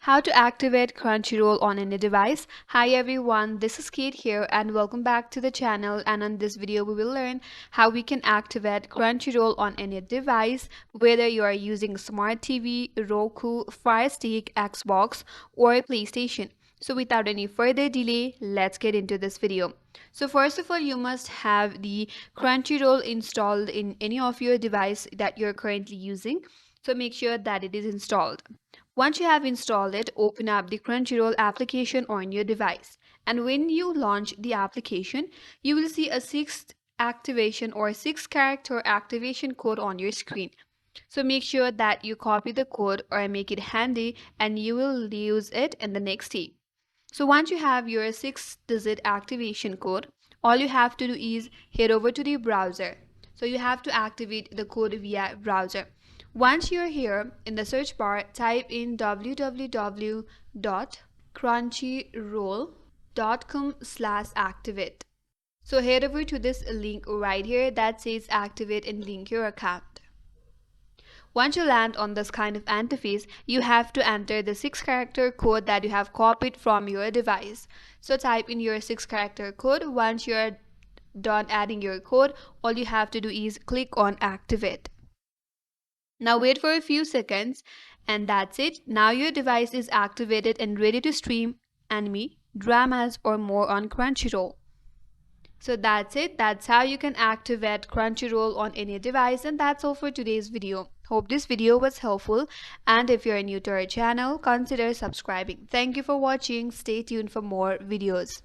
How to activate Crunchyroll on any device. Hi everyone, this is Kate here and welcome back to the channel, and on this video we will learn how we can activate Crunchyroll on any device, whether you are using smart TV, Roku, Fire Stick, Xbox or PlayStation. So without any further delay, let's get into this video. So first of all, you must have the Crunchyroll installed in any of your device that you're currently using. So make sure that it is installed. Once you have installed it, open up the Crunchyroll application on your device. And when you launch the application, you will see a sixth activation or 6-character activation code on your screen. So make sure that you copy the code or make it handy and you will use it in the next step. So once you have your 6-digit activation code, all you have to do is head over to the browser. So you have to activate the code via browser. Once you're here, in the search bar, type in www.crunchyroll.com/activate. So head over to this link right here that says activate and link your account. Once you land on this kind of interface, you have to enter the 6-character code that you have copied from your device. So type in your 6-character code. Once you're done adding your code, all you have to do is click on activate. Now wait for a few seconds and that's it. Now your device is activated and ready to stream anime, dramas or more on Crunchyroll. So that's it. That's how you can activate Crunchyroll on any device, and that's all for today's video. Hope this video was helpful, and if you're new to our channel, consider subscribing. Thank you for watching. Stay tuned for more videos.